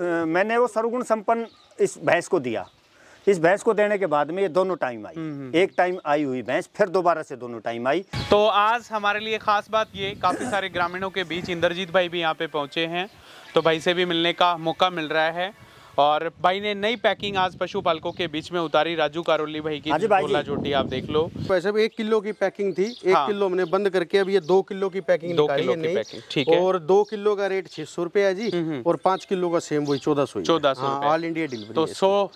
मैंने वो सर्वगुण संपन्न इस भैंस को दिया। इस भैंस को देने के बाद में ये दोनों टाइम आई, एक टाइम आई हुई भैंस फिर दोबारा से दोनों टाइम आई। तो आज हमारे लिए खास बात ये, काफ़ी सारे ग्रामीणों के बीच इंद्रजीत भाई भी यहाँ पे पहुँचे हैं, तो भाई से भी मिलने का मौका मिल रहा है। और भाई ने नई पैकिंग आज पशुपालकों के बीच में उतारी, राजू कारोली भाई की बोला जोटी आप देख लो। वैसे भी 1 किलो की पैकिंग थी, 1 किलो हमने बंद करके अब ये 2 किलो की पैकिंग 2 किलो की पैकिंग, ठीक है। और 2 किलो का रेट 600 रुपए है जी, और 5 किलो का सेम वही 1400 ऑल इंडिया डिलीवरी। तो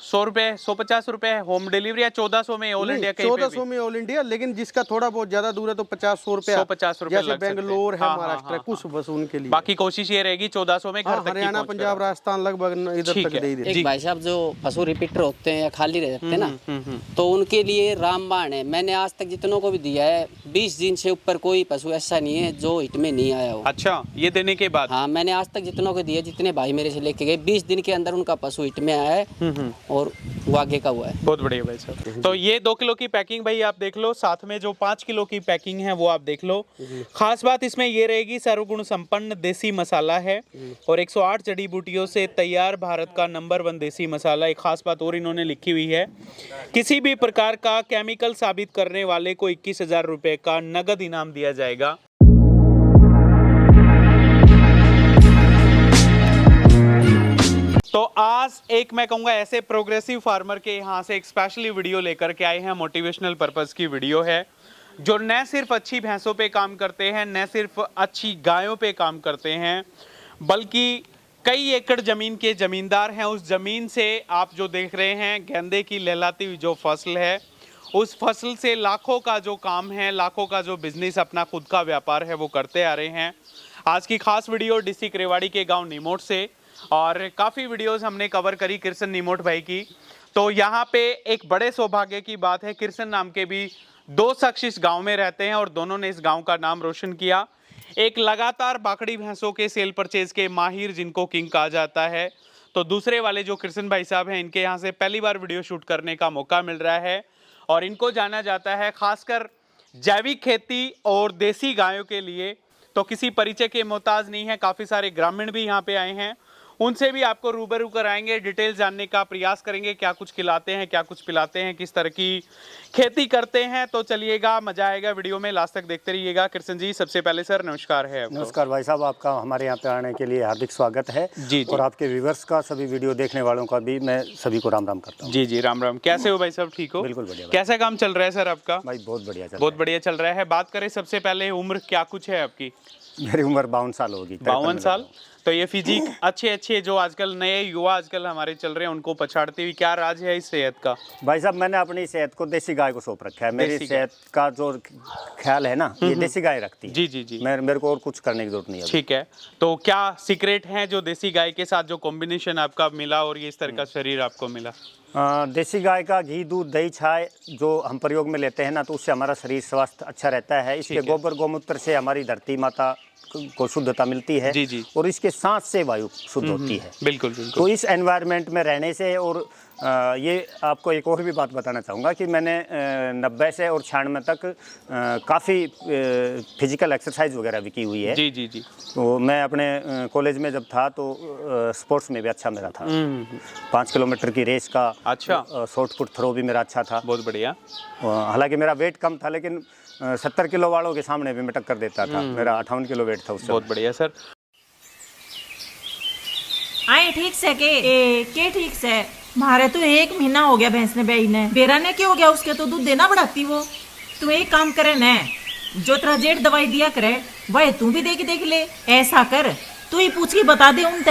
100 रुपए 150 रुपए होम डिलीवरी या 1400 में ऑल इंडिया? 1400 में ऑल इंडिया, लेकिन जिसका थोड़ा बहुत ज्यादा दूर है तो 50-100 रुपए, 150 रुपए जैसे बेंगलोर है, महाराष्ट्र कुछ बस उनके लिए। बाकी कोशिश ये रहेगी 1400 में घर तक, हरियाणा, पंजाब, राजस्थान लगभग इधर तक दे ही। भाई साहब जो पशु रिपीटर होते हैं या खाली रहते हैं ना, तो उनके लिए रामबाण है। मैंने आज तक जितनों को भी दिया है, 20 दिन से ऊपर कोई पशु ऐसा नहीं है जो हिट में नहीं आया हो। अच्छा, ये देने के बाद? हाँ, मैंने आज तक जितनों को दिया, जितने भाई मेरे से लेके गए, 20 दिन के अंदर उनका पशु हिट में आया है और वो आगे का हुआ है। बहुत बढ़िया भाई साहब। तो ये 2 किलो की पैकिंग भाई आप देख लो, साथ में जो 5 किलो की पैकिंग है वो आप देख लो। खास बात इसमें ये रहेगी, सर्वगुण संपन्न देसी मसाला है और 108 जड़ी बूटियों से तैयार भारत का नंबर 1 देसी मसाला। एक खास बात और इन्होंने लिखी हुई है, किसी भी प्रकार का केमिकल साबित करने वाले को 21,000 रुपए का नगद इनाम दिया जाएगा। तो आज एक मैं कहूँगा ऐसे प्रोग्रेसिव फार्मर के यहाँ से एक स्पेशली वीडियो लेकर के आए हैं, मोटिवेशनल पर्पस की वीडियो है, जो न सिर्फ अच्छी भैंसों पे काम करते हैं, न सिर्फ अच्छी गायों पे काम करते हैं, बल्कि कई एकड़ जमीन के जमींदार हैं। उस जमीन से आप जो देख रहे हैं गेंदे की लहलाती हुई जो फसल है, उस फसल से लाखों का जो काम है, लाखों का जो बिजनेस, अपना खुद का व्यापार है, वो करते आ रहे हैं। आज की खास वीडियो डिस्ट्रिक्ट रेवाड़ी के गांव नीमोट से, और काफ़ी वीडियोस हमने कवर करी किरसन नीमोट भाई की। तो यहाँ पे एक बड़े सौभाग्य की बात है, किरसन नाम के भी 2 शख्स इस गाँव में रहते हैं और दोनों ने इस गाँव का नाम रोशन किया। एक लगातार बाकड़ी भैंसों के सेल परचेज के माहिर, जिनको किंग कहा जाता है, तो दूसरे वाले जो किरसन भाई साहब हैं, इनके यहाँ से पहली बार वीडियो शूट करने का मौका मिल रहा है और इनको जाना जाता है खासकर जैविक खेती और देसी गायों के लिए। तो किसी परिचय के मोहताज नहीं है, काफ़ी सारे ग्रामीण भी यहाँ पे आए हैं, उनसे भी आपको रूबरू कराएंगे, डिटेल जानने का प्रयास करेंगे, क्या कुछ खिलाते हैं, क्या कुछ पिलाते हैं, किस तरह की खेती करते हैं। तो चलिएगा, मजा आएगा, वीडियो में लास्ट तक देखते रहिएगा। किरसन जी, सबसे पहले सर नमस्कार है आपको। नमस्कार भाई साहब, आपका हमारे यहाँ पे आने के लिए हार्दिक स्वागत है जी। और आपके व्यूअर्स का, सभी वीडियो देखने वालों का भी मैं सभी को राम राम करता हूँ। जी जी, राम राम। कैसे हो भाई साहब, ठीक हो? बिल्कुल बढ़िया। कैसा काम चल रहा है सर आपका? भाई बहुत बढ़िया चल बहुत बढ़िया चल रहा है। बात करें सबसे पहले उम्र क्या कुछ है आपकी? मेरी उम्र 52 साल होगी। 52 साल। तो ये फिजिक अच्छे जो आजकल नए युवा आजकल हमारे चल रहे हैं, उनको पछाड़ती हुई क्या राज है इस सेहत का? भाई साहब, मैंने अपनी सेहत को देसी गाय को सौंप रखा है। मेरी सेहत का जो ख्याल है ना, ये देसी गाय रखती है। जी जी जी। मेरे को और कुछ करने की जरूरत नहीं है। ठीक है, तो क्या सीक्रेट है जो देसी गाय के साथ जो कॉम्बिनेशन आपका मिला और ये इस तरह का शरीर आपको मिला? देसी गाय का घी, दूध, दही, छाय जो हम प्रयोग में लेते हैं ना, तो उससे हमारा शरीर स्वास्थ्य अच्छा रहता है। इसके गोबर गोमूत्र से हमारी धरती माता को शुद्धता मिलती है जी। और इसके सांस से वायु शुद्ध होती है। बिल्कुल बिल्कुल। तो इस एनवायरनमेंट में रहने से, और ये आपको एक और भी बात बताना चाहूँगा कि मैंने 90 से और 96 तक काफ़ी फिजिकल एक्सरसाइज वगैरह भी की हुई है। जी जी जी। तो मैं अपने कॉलेज में जब था तो स्पोर्ट्स में भी अच्छा मेरा था। 5 किलोमीटर की रेस का, अच्छा, शॉर्ट पुट थ्रो भी मेरा अच्छा था। बहुत बढ़िया। हालांकि मेरा वेट कम था, लेकिन 70 किलो वालों के सामने भी मैं टक्कर देता था। मेरा 58 किलो वेट था उससे। बहुत बढ़िया सर। आए ठीक से के ठीक से मारे तो 1 महीना हो गया भैंस ने बेई ने। बेरा ने क्या हो गया उसके, तो दूध देना बढ़ाती वो। तू एक काम करे न, जो तेरा जेठ दवाई दिया करे वह तू भी देख ले। ऐसा कर, तू ही पूछ के बता दे उनते।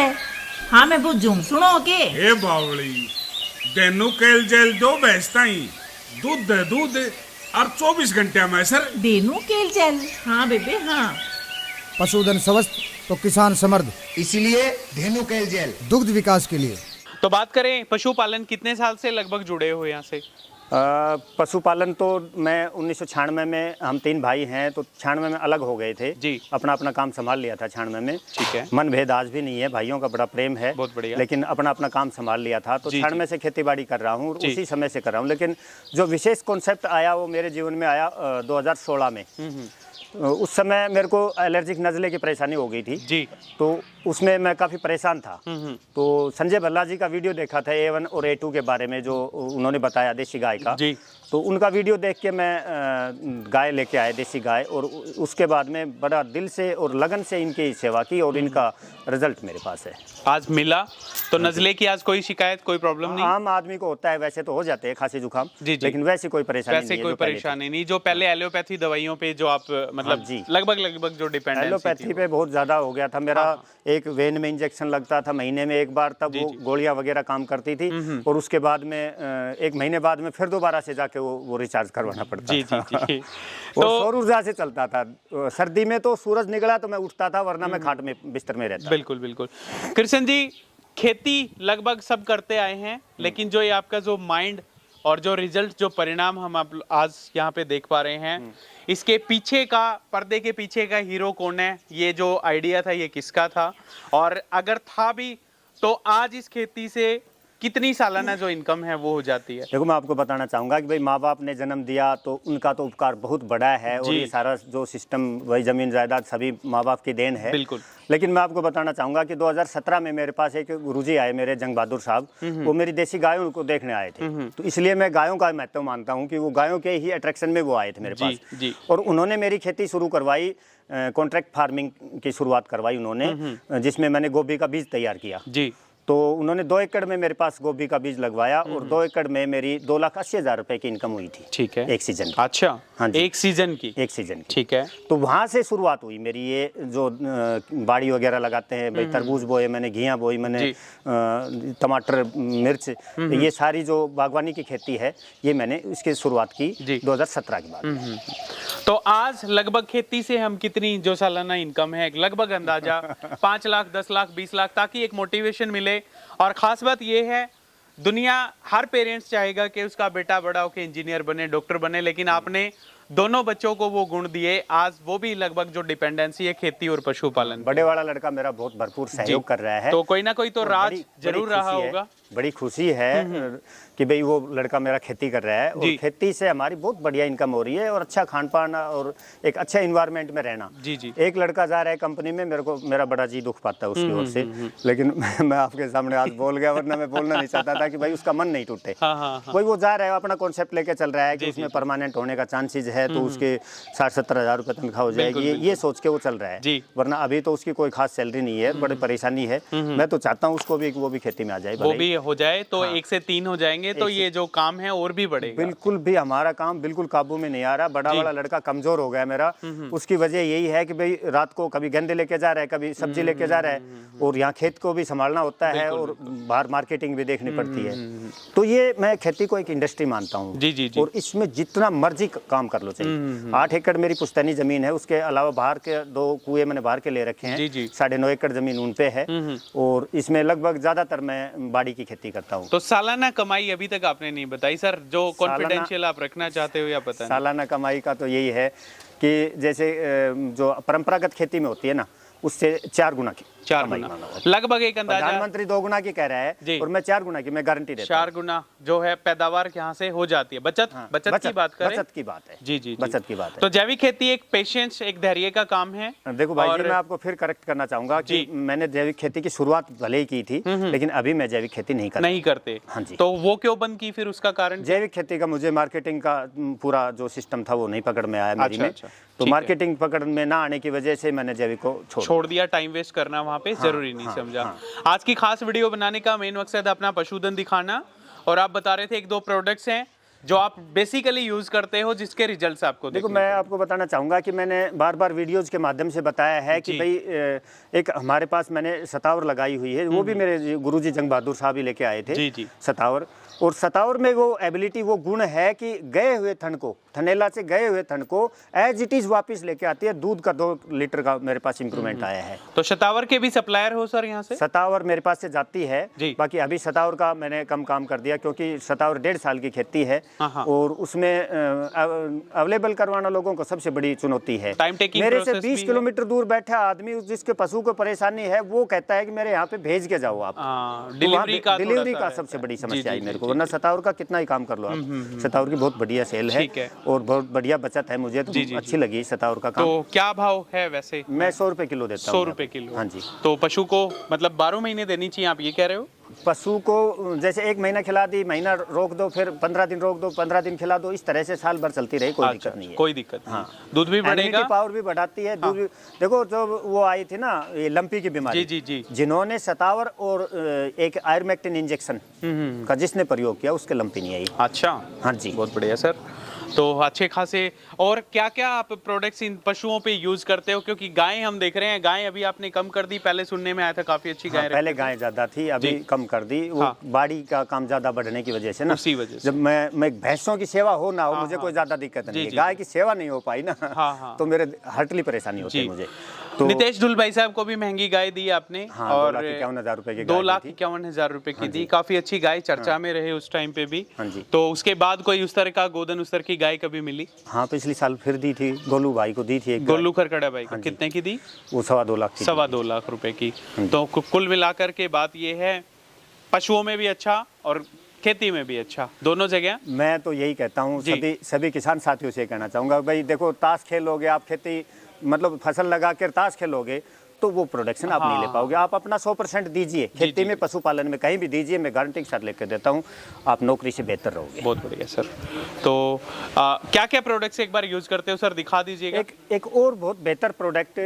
हाँ मैं बुझूं, सुनो के। ए बावली, देनु केल जेल दो भैंस ताई, दूध और 24 घंटे में सर। देनु केल जेल? हाँ बेबे हाँ। पशुधन स्वस्थ तो किसान समृद्ध, इसलिए धेनु केल जेल दुग्ध विकास के लिए। तो बात करें पशुपालन, कितने साल से लगभग जुड़े हो यहाँ से? पशुपालन तो मैं 1996 में, हम 3 भाई हैं, तो 96 में अलग हो गए थे जी। अपना अपना काम संभाल लिया था 96 में। ठीक है। मन भेद आज भी नहीं है, भाइयों का बड़ा प्रेम है। बहुत बढ़िया। लेकिन अपना अपना काम संभाल लिया था। तो 96 से खेती बाड़ी कर रहा हूँ, उसी समय से कर रहा हूँ। लेकिन जो विशेष कॉन्सेप्ट आया वो मेरे जीवन में आया 2016 में। उस समय मेरे को एलर्जिक नज़ले की परेशानी हो गई थी जी। तो उसमें मैं काफ़ी परेशान था। तो संजय भल्ला जी का वीडियो देखा था A1 और A2 के बारे में, जो उन्होंने बताया देसी गाय का जी। तो उनका वीडियो देख के मैं गाय लेके आए, देसी गाय, और उसके बाद में बड़ा दिल से और लगन से इनकी सेवा की और इनका रिजल्ट मेरे पास है। आज मिला तो नजले की आज कोई शिकायत, कोई प्रॉब्लम नहीं? आम आदमी को होता है, वैसे तो हो जाते हैं खांसी जुकाम, जी जी, लेकिन वैसे कोई परेशानी वैसे नहीं है, कोई जो पहले परेशानी नहीं। जो पहले एलोपैथी दवाइयों पे जो आप मतलब जी। लगभग जो डिपेंडेंसी एलोपैथी पे बहुत ज्यादा हो गया था मेरा। एक वेन में इंजेक्शन लगता था महीने में एक बार, तब वो गोलियां वगैरह काम करती थी, और उसके बाद में 1 महीने बाद में फिर दोबारा से जाके वो रिचार्ज करवाना पड़ता जी था। जी जी। वो सौर ऊर्जा से चलता था। सर्दी में तो सूरज निकला तो मैं उठता था, वरना मैं खाट में बिस्तर में रहता। बिल्कुल बिल्कुल। कृष्ण जी, खेती लगभग सब करते आए हैं, लेकिन जो ये आपका जो माइंड और जो रिजल्ट, जो परिणाम हम आप आज यहाँ पे देख पा रहे हैं, इसके पीछे का, पर्दे के पीछे का हीरो कौन है? ये जो आइडिया था ये किसका था? और अगर था भी तो आज इस खेती से कितनी सालाना जो इनकम है वो हो जाती है? देखो, मैं आपको बताना चाहूंगा कि भाई माँ बाप ने जन्म दिया तो उनका तो उपकार बहुत बड़ा है, और ये सारा जो सिस्टम, वही जमीन जायदाद सभी माँ बाप की देन है। बिल्कुल। लेकिन मैं आपको बताना चाहूंगा कि 2017 में मेरे पास एक गुरुजी आए, मेरे जंग बहादुर साहब, वो मेरी देसी गायों को देखने आए थे। तो इसलिए मैं गायों का महत्व मानता हूँ कि वो गायों के ही अट्रैक्शन में वो आए थे मेरे पास, और उन्होंने मेरी खेती शुरू करवाई, कॉन्ट्रैक्ट फार्मिंग की शुरुआत करवाई उन्होंने, जिसमें मैंने गोभी का बीज तैयार किया जी। तो उन्होंने 2 एकड़ में मेरे पास गोभी का बीज लगवाया, और 2 एकड़ में मेरी 2,80,000 रुपए की इनकम हुई थी। ठीक है। एक सीजन की। अच्छा, हाँ जी, एक सीजन की? एक सीजन की। ठीक है। तो वहाँ से शुरुआत हुई मेरी। ये जो बाड़ी वगैरह लगाते हैं भाई, तरबूज बोए मैंने, घिया बोई मैंने, टमाटर, मिर्च, ये सारी जो बागवानी की खेती है, ये मैंने इसकी शुरुआत की 2017 के बाद। तो आज लगभग खेती से हम कितनी जो सालाना इनकम है, लगभग अंदाजा 5 लाख, 10 लाख, 20 लाख, ताकि एक मोटिवेशन मिले। और खास बात ये है, दुनिया, हर पेरेंट्स चाहेगा कि उसका बेटा बड़ा होकर इंजीनियर बने, डॉक्टर बने, लेकिन आपने दोनों बच्चों को वो गुण दिए, आज वो भी लगभग जो डिपेंडेंसी है खेती और पशुपालन। बड़े वाला लड़का मेरा बहुत भरपूर सहयोग कर रहा है, तो कोई ना कोई तो राज जरूर रहा होगा। बड़ी खुशी है कि भाई वो लड़का मेरा खेती कर रहा है, और खेती से हमारी बहुत बढ़िया इनकम हो रही है, और अच्छा खान पान और एक अच्छा इन्वायरमेंट में रहना। जी जी। एक लड़का जा रहा है कंपनी में, मेरा बड़ा जी दुख पाता है उसकी ओर से, लेकिन मैं आपके सामने आज बोल गया, वरना मैं बोलना नहीं चाहता था कि भाई उसका मन नहीं टूटे। कोई वो जा रहा है, अपना कॉन्सेप्ट लेके चल रहा है कि उसमें परमानेंट होने का चांसेस है, तो उसके 60-70 हज़ार रुपये तनख्वाह हो जाएगी, ये सोच के वो चल रहा है। वरना अभी तो उसकी कोई खास सैलरी नहीं है, बड़ी परेशानी है। मैं तो चाहता हूँ उसको भी, वो भी खेती में आ जाए, वो भी हो जाए, तो 1 से 3 हो जाएंगे, तो ये जो काम है और भी बढ़ेगा। बिल्कुल भी हमारा काम बिल्कुल काबू में नहीं आ रहा। बड़ा वाला लड़का कमजोर हो गया मेरा, उसकी वजह यही है कि भाई रात को कभी गेंदे लेके जा रहा है, कभी सब्जी लेके जा रहा है, और यहाँ खेत को भी संभालना होता है, और बाहर मार्केटिंग भी देखनी पड़ती है। तो ये मैं खेती को एक इंडस्ट्री मानता हूँ, और इसमें जितना मर्जी काम कर लो चाहिए। 8 एकड़ मेरी पुश्तैनी जमीन है, उसके अलावा बाहर के 2 कुएं मैंने बाहर के ले रखे हैं, 9.5 एकड़ जमीन उन पे है, और इसमें लगभग ज्यादातर मैं बाड़ी की खेती करता हूँ। तो सालाना कमाई अभी तक आपने नहीं बताई सर, जो कॉन्फिडेंशियल आप रखना चाहते हो या पता नहीं? सालाना कमाई का तो यही है कि जैसे जो परंपरागत खेती में होती है ना, उससे 4 गुना की, 4 गुना लगभग एक अंदाजा। प्रधानमंत्री 2 गुना की कह रहा है, और मैं 4 गुना की मैं गारंटी देता हूं। 4 गुना जो है पैदावार यहाँ से हो जाती है। बचत की बात करें, बचत की बात है। जी, बचत की बात है। तो जैविक खेती एक पेशेंस, एक धैर्य का काम है। देखो भाई जी, मैं आपको फिर करेक्ट करना चाहूंगा कि मैंने जैविक खेती की शुरुआत भले ही की थी, लेकिन अभी मैं जैविक खेती नहीं करते। हाँ जी। तो वो क्यों बंद की फिर, उसका कारण? जैविक खेती का मुझे मार्केटिंग का पूरा जो सिस्टम था वो नहीं पकड़ में आया मेरी में, तो मार्केटिंग पकड़ में ना आने की वजह से मैंने जैविक को छोड़ दिया। टाइम वेस्ट करना वहाँ पे जरूरी नहीं समझा। आज की खास वीडियो बनाने का मेन मकसद अपना पशुधन दिखाना, और आप बता रहे थे 1-2 प्रोडक्ट्स हैं जो आप बेसिकली यूज करते हो, जिसके रिजल्ट्स आपको देखो, मैं आपको बताना चाहूंगा कि मैंने बार-बार वीडियोस के माध्यम से बताया है कि भाई एक हमारे पास मैंने सतावर लगाई हुई है, वो भी मेरे गुरुजी जंग बहादुर साहब ही लेके आए थे। जी। सतावर, और सतावर में वो एबिलिटी, वो गुण है कि गए हुए थन को, थनेला से गए हुए थन को एज इट इज वापस लेके आती है। दूध का 2 लीटर का मेरे पास इंप्रूवमेंट आया है। तो शतावर के भी सप्लायर हो सर यहाँ से? शतावर मेरे पास से जाती है, बाकी अभी शतावर का मैंने कम काम कर दिया, क्योंकि शतावर 1.5 साल की खेती है, और उसमें अवेलेबल करवाना लोगों को सबसे बड़ी चुनौती है। मेरे से 20 किलोमीटर दूर बैठा आदमी, जिसके पशु को परेशानी है, वो कहता है कि मेरे यहाँ पे भेज के जाओ आप। डिलीवरी का सबसे बड़ी समस्या है मेरे को। को, वरना सतावर का कितना ही काम कर लो आप, सतावर की बहुत बढ़िया सेल है और बहुत बढ़िया बचत है, मुझे तो अच्छी लगी सतावर का काम। तो क्या भाव है वैसे? मैं 100 रुपए किलो देता हूँ। 100 रुपए किलो? हाँ जी। तो पशु को मतलब 12 महीने देनी चाहिए, आप ये कह रहे हो? पशु को जैसे 1 महीना खिला दी, महीना रोक दो, फिर 15 दिन रोक दो, 15 दिन खिला दो, इस तरह से साल भर चलती रही, कोई दिक्कत नहीं है। कोई दिक्कत नहीं। हाँ, दूध भी बढ़ेगा, पावर भी बढ़ाती है, दूध भी। देखो जो वो आई थी ना ये लंपी की बीमारी, जी जी जी, जिन्होंने सतावर और एक आयरमेक्टिन इंजेक्शन का जिसने प्रयोग किया उसके लंपी नहीं आई। अच्छा, हाँ जी, बहुत बढ़िया सर। तो अच्छे खासे, और क्या क्या आप प्रोडक्ट्स इन पशुओं पे यूज करते हो? क्योंकि गाय हम देख रहे हैं, गाय अभी आपने कम कर दी, पहले सुनने में आया था काफी अच्छी गाय। पहले गाय ज्यादा थी, अभी कम कर दी, वो बाड़ी का काम ज्यादा बढ़ने की वजह से ना, उसी वजह से। जब मैं भैंसों की सेवा हो ना हो, मुझे कोई ज्यादा दिक्कत नहीं है, गाय की सेवा नहीं हो पाई ना, तो मेरे हर्टली परेशानी होती है मुझे। तो नितेश ढुल भाई साहब को भी महंगी गाय दी आपने, और 2,51,000 रुपए की, 2,51,000 रुपए की दी, काफी अच्छी गाय, चर्चा में रहे उस टाइम पे भी। हाँ जी। तो उसके बाद कोई उस तरह का गोदन उस तरह की गाय कभी मिली? हाँ, पिछली साल फिर दी थी, गोलू भाई को दी थी एक, गोलू खरकड़ा भाई को। कितने की दी? वो 2.25 लाख थी। 2.25 लाख रुपए की। तो कुल मिलाकर के बात ये है, पशुओं में भी अच्छा और खेती में भी अच्छा, दोनों जगह। मैं तो यही कहता हूँ, सभी किसान साथियों से कहना चाहूंगा, भाई देखो ताश खेलोगे आप, खेती मतलब फसल लगा कर ताश खेलोगे तो वो प्रोडक्शन आप नहीं ले पाओगे। आप अपना 100% दीजिए, खेती में, पशुपालन में, कहीं भी दीजिए, मैं गारंटी के साथ लेकर देता हूँ, आप नौकरी से बेहतर रहोगे। बहुत बढ़िया सर। तो क्या क्या प्रोडक्ट्स एक बार यूज करते हो सर, दिखा दीजिएगा। एक और बहुत बेहतर प्रोडक्ट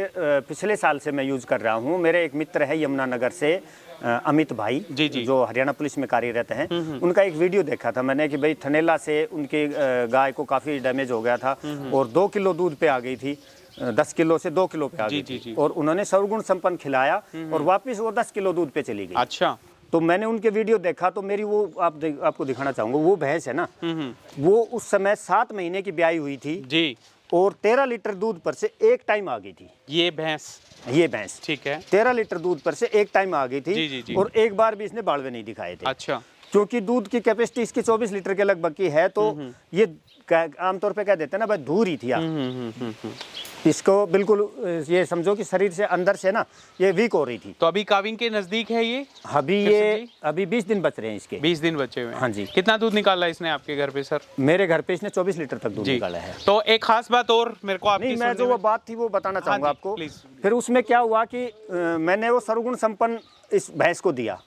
पिछले साल से मैं यूज कर रहा हूँ। मेरे एक मित्र है यमुनानगर से, अमित भाई, जी जी, जो हरियाणा पुलिस में कार्यरत हैं, उनका एक वीडियो देखा था मैंने कि भाई थनेला से उनकी गाय को काफी डैमेज हो गया था और 2 किलो दूध पे आ गई थी, 10 किलो से 2 किलो पे आ गई थी, और उन्होंने सर्वगुण संपन्न खिलाया और वापस वो 10 किलो दूध पे चली गई। अच्छा। तो मैंने उनके वीडियो देखा, तो मेरी वो आपको दिखाना चाहूंगा, वो भैंस है ना, वो उस समय 7 महीने की ब्याई हुई थी जी, और 13 लीटर दूध पर से एक टाइम आ गई थी। ये भैंस ठीक है, 13 लीटर दूध पर से एक टाइम आ गई थी। जी जी जी। और एक बार भी इसने बाड़वे नहीं दिखाए थे। अच्छा। क्योंकि दूध की कैपेसिटी इसकी 24 लीटर के लगभग की है, तो ये आमतौर पे कह देते हैं ना भाई धूरी थी आप, इसको बिल्कुल ये समझो कि शरीर से अंदर से ना ये वीक हो रही थी। तो अभी काविंग के नजदीक है ये, अभी 20 दिन बच रहे हैं इसके। 20 दिन बचे हुए हैं। हाँ जी। कितना दूध निकाला इसने आपके घर पे सर? मेरे घर पे इसने 24 लीटर तक दूध निकाला है। तो एक खास बात और मेरे को आपकी, मैं जो वो बात थी वो बताना चाहूंगा आपको। फिर उसमें क्या हुआ कि मैंने वो सर्वगुण संपन्न इस भैंस को दिया।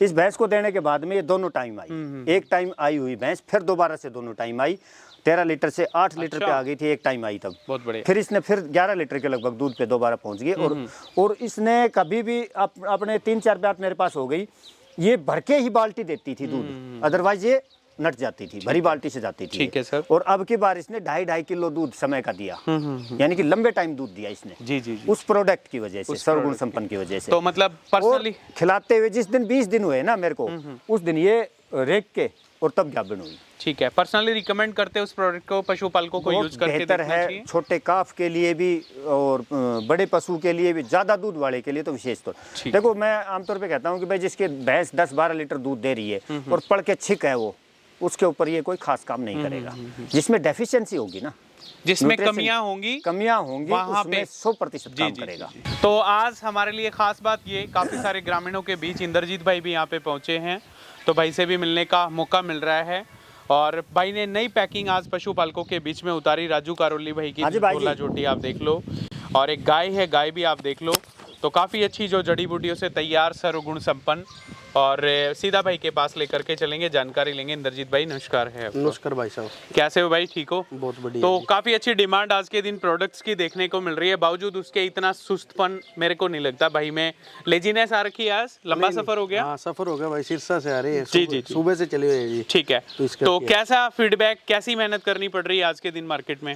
इस भैंस को देने के बाद में ये दोनों टाइम आई, एक टाइम आई हुई भैंस, फिर दोबारा से दोनों टाइम आई, 13 लीटर से 8 लीटर पे आ गई थी, एक टाइम आई तब। बहुत बढ़िया। फिर इसने फिर 11 लीटर के लगभग दूध पे दोबारा पहुंच गई, और इसने कभी भी अपने 3-4 ब्यात मेरे पास हो गई, ये भर के ही बाल्टी देती थी दूध, अदरवाइज ये नट जाती थी, भरी बाल्टी से जाती थी। ठीक है सर। और अब की बार इसने 2.5 किलो दूध समय का दिया, यानी कि लंबे टाइम दूध दिया इसने। जी जी, उस प्रोडक्ट की वजह से, सर्वगुण संपन्न की वजह से। तो मतलब पर्सनली खिलाते हुए जिस दिन 20 दिन हुए ना मेरे को, उस दिन ये रेक के और तब गाभिन हुई। ठीक है, पर्सनली रिकमेंड करते हैं उस प्रोडक्ट को पशुपालकों को यूज करके? बेहतर है, छोटे काफ के लिए भी और बड़े पशु के लिए भी, ज्यादा दूध वाले के लिए तो विशेष तौर। देखो मैं आमतौर पे कहता हूँ कि भाई जिसके भैंस 10-12 लीटर दूध दे रही है और पड़ के छिक है, वो उसके ऊपर ये कोई खास काम नहीं करेगा। जिसमें डेफिशिएंसी होगी ना, जिसमें कमियां होंगी वहाँ पे 100% काम करेगा। तो आज हमारे लिए खास बात ये, काफी सारे ग्रामीणों के बीच इंद्रजीत भाई भी यहाँ पे पहुंचे हैं, तो भाई से भी मिलने का मौका मिल रहा है। और भाई ने नई पैकिंग आज पशुपालकों के बीच में उतारी, राजू कारोली भाई की गोला जोटी आप देख लो, और एक गाय है, गाय भी आप देख लो। तो काफ़ी अच्छी जो जड़ी बूटियों से तैयार सर्वगुण संपन्न, और सीधा भाई के पास लेकर के चलेंगे, जानकारी लेंगे। इंद्रजीत भाई नमस्कार है। नमस्कार भाई साहब, कैसे हो भाई? ठीक हो? बहुत बढ़िया। तो काफ़ी अच्छी डिमांड आज के दिन प्रोडक्ट्स की देखने को मिल रही है, बावजूद उसके इतना सुस्तपन मेरे को नहीं लगता भाई में। लेजीनेस आ रखी है आज, लंबा सफर हो गया? हाँ, सफर हो गया भाई, सिरसा से आ रही है। जी जी, सुबह से चली हुई है जी। ठीक है, तो कैसा फीडबैक, कैसी मेहनत करनी पड़ रही है आज के दिन मार्केट में?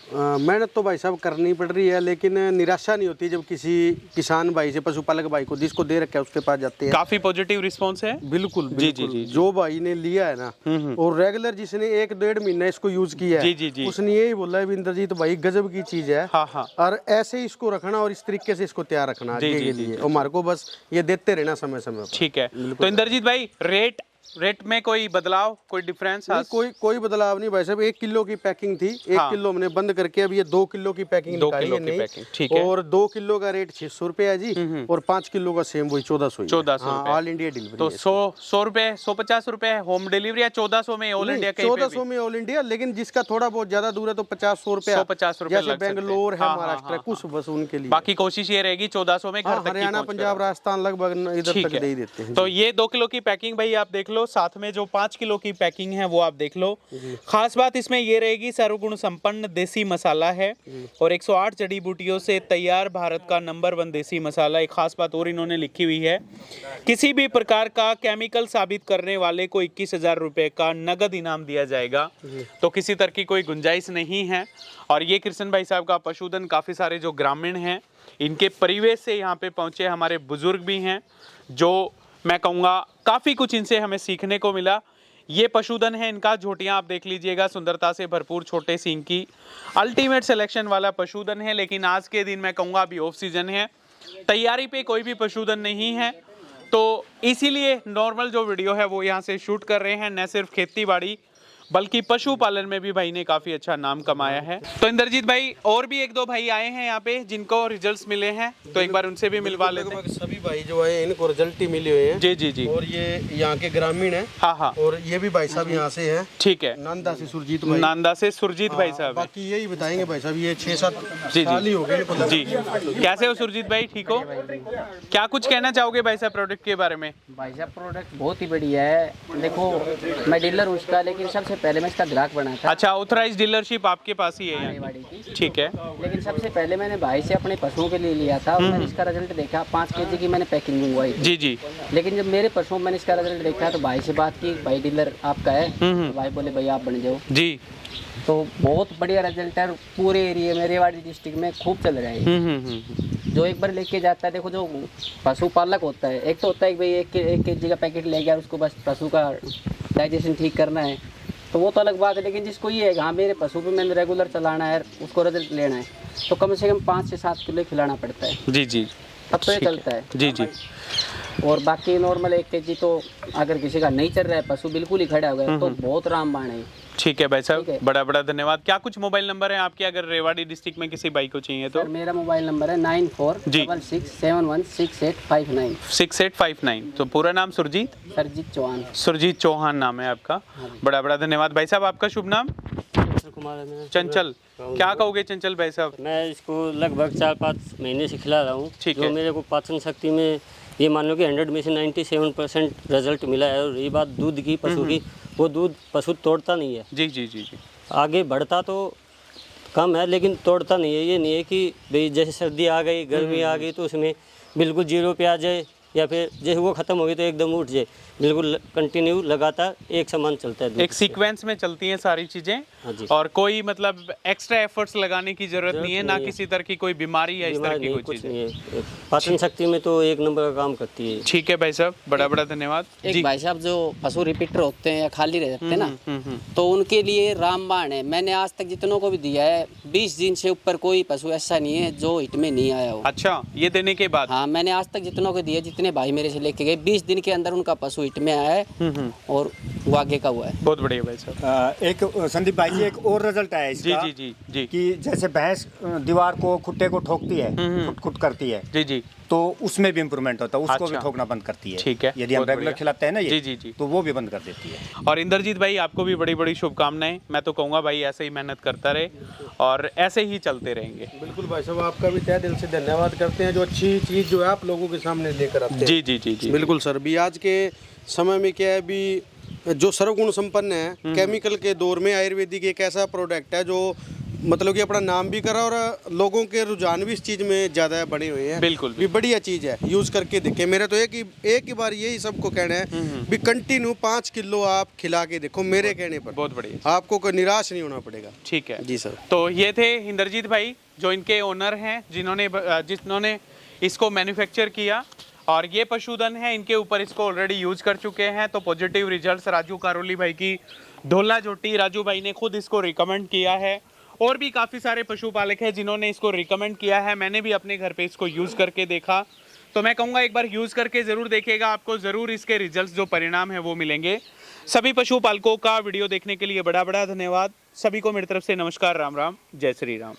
मेहनत तो भाई साहब करनी पड़ रही है, लेकिन निराशा नहीं होती जब किसी किसान भाई से, पशुपालक भाई को जिसको दे रखा है उसके पास जाते हैं। काफी पॉजिटिव रिस्पांस है। बिल्कुल जी जी जी। जो भाई ने लिया है ना, और रेगुलर जिसने 1-1.5 महीना इसको यूज किया है, जी जी, उसने यही बोला है इंद्रजीत भाई गजब की चीज है। हाँ हाँ। और ऐसे ही इसको रखना और इस तरीके से इसको तैयार रखना आगे के लिए, हमारे को बस ये देते रहना समय समय। ठीक है, तो इंद्रजीत भाई रेट रेट में कोई बदलाव, कोई डिफरेंस? कोई बदलाव नहीं भाई साहब। 1 किलो की पैकिंग थी, 1 किलो हमने बंद करके अब ये 2 किलो की पैकिंग निकाली है नहीं। ठीक है। और 2 किलो का रेट 600 रुपए है जी, और 5 किलो का सेम वही 1400। 1400 ऑल इंडिया डिलीवरी। तो 100 रुपए, 150 रुपए होम डिलीवरी, या 1400 में ऑल इंडिया? 1400 में ऑल इंडिया, लेकिन जिसका थोड़ा बहुत ज्यादा दूर है तो 50-100 रुपए, 150 रुपए जैसे बेंगलोर है, महाराष्ट्र, कुछ बस उनके लिए। बाकी कोशिश ये रहेगी 1400 में घर तक हरियाणा, पंजाब, राजस्थान लगभग इधर तक दे ही देते हैं। तो ये 2 किलो की पैकिंग भाई आप देख लो, साथ में जो 5 किलो की पैकिंग है वो आप देख लो। खास बात इसमें ये रहेगी, सर्वगुण संपन्न देसी मसाला है और 108 जड़ी बूटियों से तैयार भारत का नंबर 1 देसी मसाला। एक खास बात और इन्होंने लिखी हुई है, किसी भी प्रकार का केमिकल साबित करने वाले को 21,000 रुपए का नगद इनाम दिया जाएगा। तो किसी तरह की कोई गुंजाइश नहीं है। और ये कृष्ण भाई साहब का पशुधन काफ़ी सारे जो ग्रामीण हैं, इनके परिवेश से यहाँ पे पहुँचे हमारे बुजुर्ग भी हैं, जो मैं कहूँगा काफ़ी कुछ इनसे हमें सीखने को मिला। ये पशुधन है इनका, झोटियाँ आप देख लीजिएगा, सुंदरता से भरपूर, छोटे सींग की, अल्टीमेट सिलेक्शन वाला पशुधन है। लेकिन आज के दिन मैं कहूँगा अभी ऑफ सीजन है, तैयारी पे कोई भी पशुधन नहीं है, तो इसीलिए नॉर्मल जो वीडियो है वो यहाँ से शूट कर रहे हैं। न सिर्फ खेती बाड़ी बल्कि पशुपालन में भी भाई ने काफी अच्छा नाम कमाया है। तो इंद्रजीत भाई, और भी 1-2 भाई आए हैं यहाँ पे जिनको रिजल्ट्स मिले हैं, तो एक बार उनसे भी मिलवा लेते हैं। सभी भाई जो है इनको रिजल्ट ही मिले हुए हैं। जी जी जी। और ये यहाँ के ग्रामीण है। हाँ। और ये भी भाई साहब यहाँ से हैं। ठीक है। नांदा से सुरजीत भाई। नांदा से सुरजीत भाई साहब। बाकी यही बताएंगे भाई साहब, ये 6-7 जी साल ही हो गए जी। कैसे हो सुरजीत भाई, ठीक हो? क्या कुछ कहना चाहोगे भाई साहब प्रोडक्ट के बारे में? भाई साहब प्रोडक्ट बहुत ही बढ़िया है। देखो मैं डीलर हूँ उसका, लेकिन सबसे पहले मैं इसका ग्राहक बना था। अच्छा, ऑथराइज्ड डीलरशिप आपके पास ही है यहाँ? ठीक है। लेकिन सबसे पहले मैंने भाई से अपने पशुओं के लिए लिया था और मैंने इसका रिजल्ट देखा। 5 केजी की मैंने पैकिंग मंगवाई थी। जी जी। लेकिन जब मेरे पशुओं मैंने इसका रिजल्ट देखा तो भाई से बात की, भाई डीलर आपका है? तो भाई बोले भाई आप बन जाओ जी। तो बहुत बढ़िया रिजल्ट है। पूरे एरिया में, रेवाड़ी डिस्ट्रिक्ट में खूब चल रहा है। जो एक बार लेके जाता है, देखो जो पशुपालक होता है, एक तो होता है कि भाई 1 केजी का पैकेट ले गया, उसको बस पशु का डाइजेशन ठीक करना है, तो वो तो अलग बात है। लेकिन जिसको ये है हाँ मेरे पशु पे मैंने रेगुलर चलाना है, उसको रिजल्ट लेना है, तो कम से कम 5 से 7 किलो खिलाना पड़ता है। जी जी। तब तो ये चलता है। जी जी। और बाकी नॉर्मल 1 केजी तो अगर किसी का नहीं चल रहा है, पशु बिल्कुल ही खड़ा हो गया, तो बहुत रामबाण है। ठीक है भाई साहब, बड़ा बड़ा धन्यवाद। क्या कुछ मोबाइल नंबर है आपके, अगर रेवाड़ी डिस्ट्रिक्ट में किसी भाई को चाहिए तो? सर मेरा मोबाइल नंबर है 9466716859। 6859। तो पूरा नाम सुरजीत? सरजीत चौहान। सुरजीत चौहान नाम है आपका। बड़ा बड़ा धन्यवाद भाई साहब। आपका शुभ नाम? चंचल। क्या कहोगे चंचल भाई साहब? मैं इसको लगभग 4-5 महीने से खिला रहा हूँ। ठीक जो है। मेरे को पाचन शक्ति में ये मान लो कि 100 में से 97% रिजल्ट मिला है। और ये बात दूध की, पशु की, वो दूध पशु तोड़ता नहीं है। जी जी जी जी। आगे बढ़ता तो कम है लेकिन तोड़ता नहीं है। ये नहीं है कि भाई जैसे सर्दी आ गई, गर्मी आ गई तो उसमें बिल्कुल 0 पे आ जाए, या फिर जैसे वो खत्म हो गई तो एकदम उठ जाए। बिल्कुल कंटिन्यू लगातार एक समान चलता है, एक सीक्वेंस में चलती हैं सारी चीजें। हाँ जी। और कोई मतलब एक्स्ट्रा एफर्ट्स लगाने की जरूरत नहीं है, ना किसी तरह की कोई बीमारी या इस तरह की कोई कुछ चीजें। नहीं है। पाचन शक्ति में तो 1 नंबर का काम करती है। ठीक है भाई साहब, बड़ा बड़ा धन्यवाद। एक भाई साहब जो पशु रिपीटर होते हैं या खाली रहते हैं ना, तो उनके लिए रामबाण है। मैंने आज तक जितनों को भी दिया है, 20 दिन से ऊपर कोई पशु ऐसा नहीं है जो हिट में नहीं आया हो। अच्छा, ये देने के बाद? हाँ, मैंने आज तक जितनों को दिया, जितने भाई मेरे से लेके गए, 20 दिन के अंदर उनका पशु हिट में आया है और वो आगे का हुआ है। बहुत बढ़िया भाई साहब। एक संदीप भाई जी, एक और रिजल्ट आया इसका। जी जी जी। कि जैसे भैंस दीवार को, खुट्टे को ठोकती है, खुट करती है, जी जी, तो उसमें भी इम्प्रूवमेंट होता है, उसको भी अच्छा। ठोकना बंद करती है। ठीक है, यदि हम बहुत रेगुलर बढ़िया। खिलाते हैं ना ये, जी जी जी, तो वो भी बंद कर देती है। और इंद्रजीत भाई आपको भी बड़ी बड़ी शुभकामनाएं। मैं तो कहूँगा भाई ऐसे ही मेहनत करता रहे और ऐसे ही चलते रहेंगे। बिल्कुल भाई साहब, आपका भी तहे दिल से धन्यवाद करते हैं, जो अच्छी चीज़ जो है आप लोगों के सामने लेकर आते हैं। जी जी जी जी। बिल्कुल सर। भी आज के समय में क्या है, भी जो सर्वगुण संपन्न है, केमिकल के दौर में आयुर्वेदिक एक ऐसा प्रोडक्ट है जो मतलब कि अपना नाम भी करा और लोगों के रुझान भी इस चीज़ में ज़्यादा बने हुए हैं। बिल्कुल भी बढ़िया चीज़ है, यूज़ करके देखें। मेरा तो एक ही बार यही सबको कहना है भी कंटिन्यू 5 किलो आप खिला के देखो मेरे कहने पर। बहुत बढ़िया, आपको कोई निराश नहीं होना पड़ेगा। ठीक है जी सर। तो ये थे इंद्रजीत भाई, जो इनके ओनर हैं, जिन्होंने इसको मैन्युफैक्चर किया। और ये पशुधन है, इनके ऊपर इसको ऑलरेडी यूज कर चुके हैं। तो पॉजिटिव रिजल्ट्स राजू कारोली भाई की ढोला जोटी, राजू भाई ने खुद इसको रिकमेंड किया है। और भी काफ़ी सारे पशुपालक हैं जिन्होंने इसको रिकमेंड किया है। मैंने भी अपने घर पे इसको यूज़ करके देखा, तो मैं कहूँगा एक बार यूज़ करके ज़रूर देखिएगा, आपको ज़रूर इसके रिजल्ट्स जो परिणाम है वो मिलेंगे। सभी पशुपालकों का वीडियो देखने के लिए बड़ा बड़ा धन्यवाद। सभी को मेरी तरफ से नमस्कार, राम राम, जय श्री राम।